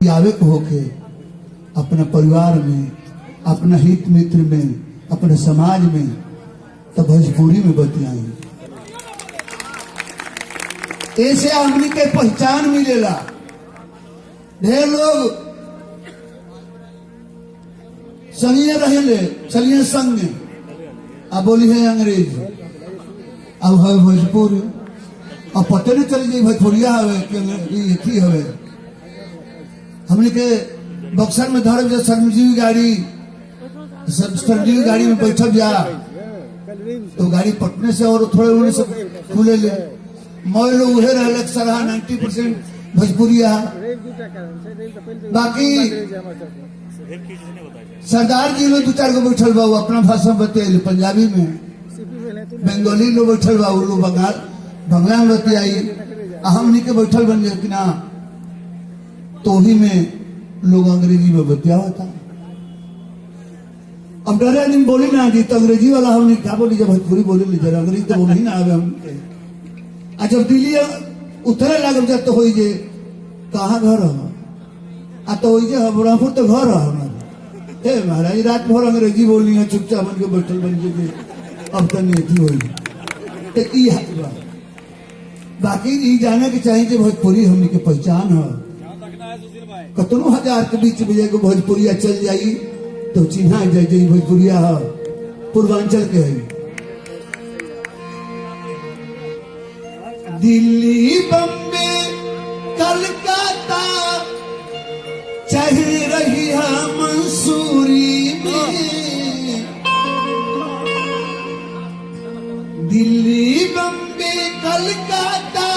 आवे को होके अपने परिवार में, अपना हित मित्र में, अपने समाज में तो भोजपुरी में बतियाई। ऐसे हमनी के पहचान मिलेला। ढेर लोग संगे रहेले, चलिए संग अब बोली है अंग्रेज, अब है भोजपुरी, अब पता नहीं चल जाए भोजपुरिया हवे कि हवे। हमने के बक्सर में धर्म जो श्रमजीवी गाड़ी में बैठल जा तो गाड़ी पटने से और थोड़े उन्हें से खुले ले मोल उहे रहलक सलाह 90% भोजपुरिया। बाकी सरदार जी लोग 2-4 गो बैठल बा अपना भाषा बतियाई, पंजाबी में, बंगाली लोग बैठल बा, लोग बंगला में बतियाई। हमनी के बैठल बन कि ना तो ही में लोग अंग्रेजी में बतिया होता। अब डरे आदमी बोली ना दी तो अंग्रेजी वाला हमने क्या बोली, जब भोजपुरी बोली ली जरा अंग्रेजी तो बोली ना आवे हमके। जब दिल्ली उतरे लग जाए तो हो जे कहाँ घर हो तो हो जे ब्रह्मपुर तो घर हो हमारे। महाराज रात भर अंग्रेजी बोलनी है, चुपचाप बन के बैठल बन के अब तो नहीं होगी तो बाकी जाने के चाहिए भोजपुरी हमने के पहचान है। कतनों हजार के बीच में एगो भोजपुरिया चल जाई तो चिन्हा जाए भोजपुरिया है, पूर्वांचल के है। दिल्ली, बम्बे, कलकत्ता चाहे रही है मंसूरी में, दिल्ली, बम्बे, कलकत्ता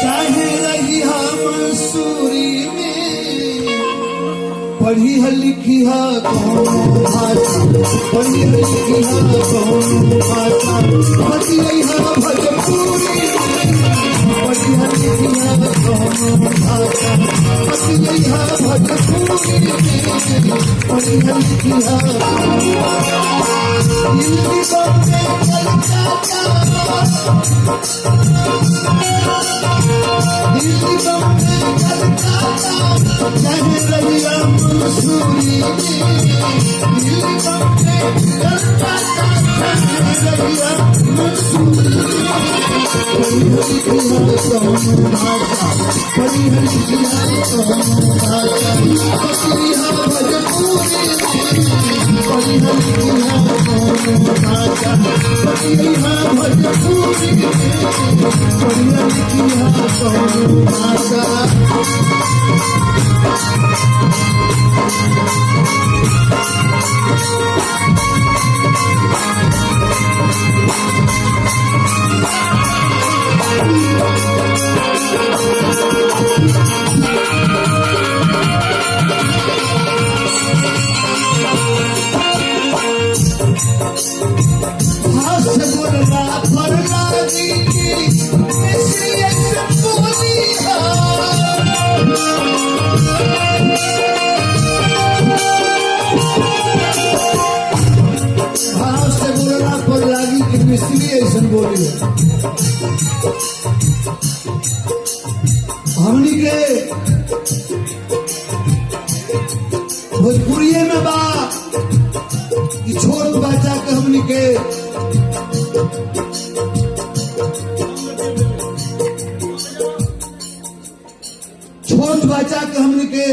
चाहे रही है मंसूरी में, पढ़ी है लिखी है कौन भाषा, पढ़ी है लिखी है कौन भाषा, बची रही है भोजपुरी, पढ़ी है लिखी है कौन भाषा, बची रही है भोजपुरी, पढ़ी है लिखी है दिल्ली, बम्बे, कलकत्ता, दिल्ली, बम्बे, कलकत्ता चाहे रही है मंसूरी में, दिल्ली, बम्बे, कलकत्ता चाहे रही है मंसूरी में, पढ़ी लिखी है कौन भाषा, पढ़ी लिखी है कौन भाषा, बची है भोजपुरी में, पढ़ी लिखी है कौन भाषा, बची है भोजपुरी में, पढ़ी लिखी है कौन भाषा। हमनी के भोजपुरी में बा कि छोट बच्चा के हमनी के छोट बच्चा के हमनी के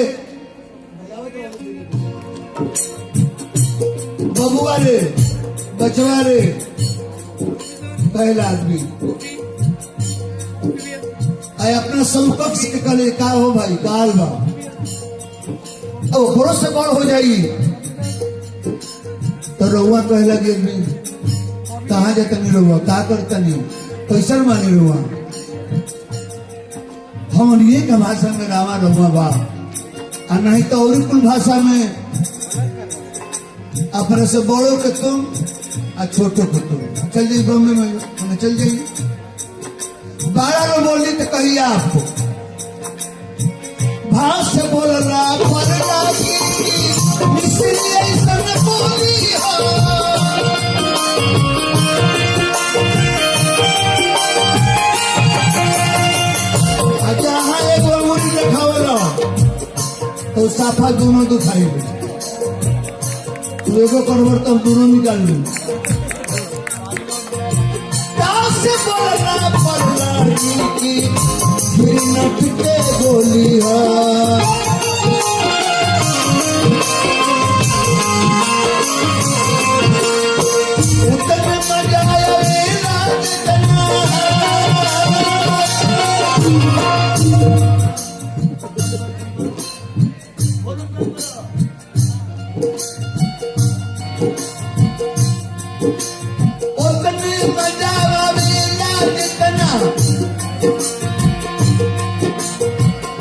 बबुआ रे, बचवा रे, पहला आदमी अपना समकक्ष के कले का हो भाई काल बा ओकरो से बड़ हो जाई तो रउआ कहे लगे कहाँ जाता नहीं रउआ का करता नहीं कैसा माने रउआ हम ये का भाषा में रामा रउआ बा और नहीं तो और कुल भाषा में अपने से बड़ों के तुम और छोटों को तुम चल जाइए बम्बे में चल जाइए 12 लो बोली तो कहिए आपको भाव से बोल रहा बोली हो जहाँ एक मुड़ी देखावल तो साफा दोनों दुखाई तू एगो करबर तो हम दोनों निकाल लू से बोलना पड़ला की फिर नट के बोली उतने मजा आया उतने मजा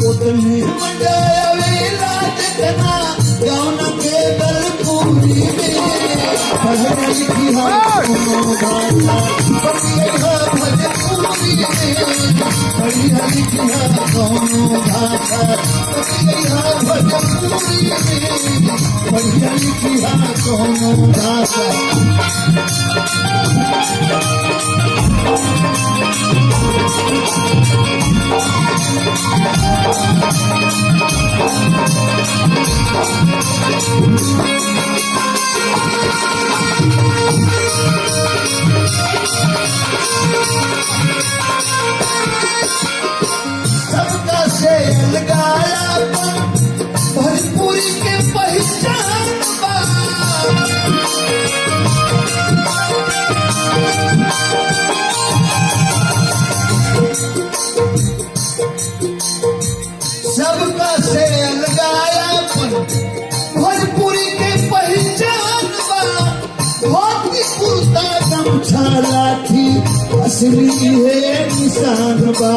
उतनी मजा आवेला जितना गाँव के दल पूरी में भजन लिखी दोनों भाषा भजपूरी में बढ़िया लिखी दोनों भाषा भजपूरी में बढ़िया लिखी दोनों भाषा सबका से लगाया भोजपुरी के पहचान सबका से लगाया भोजपुरी के पहचान धोती कुर्ता गमछा लाठी असली है निशान बा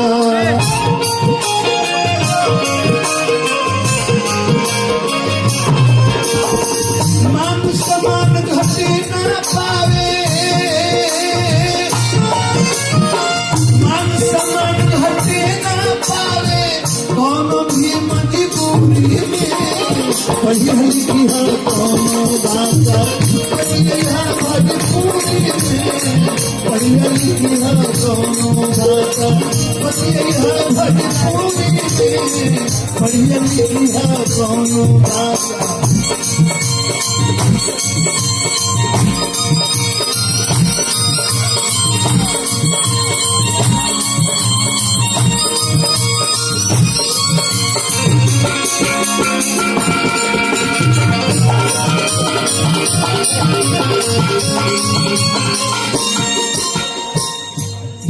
मान समान घटे न पावे मान समान घटे न पावे कोनो भी मजबूरी में बढ़िया लिखी है कोनो भाषा बढ़िया मजबूरी में बढ़िया लिखी है कोनो भाषा बढ़िया मजबूरी में बढ़िया लिखी है कोनो भाषा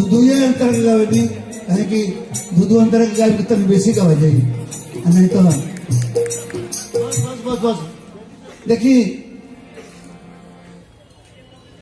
दुए अंतर के गावे है कि दुदू अंतर के गावे तन बेसी गावे जाई नहीं तो बस देखिए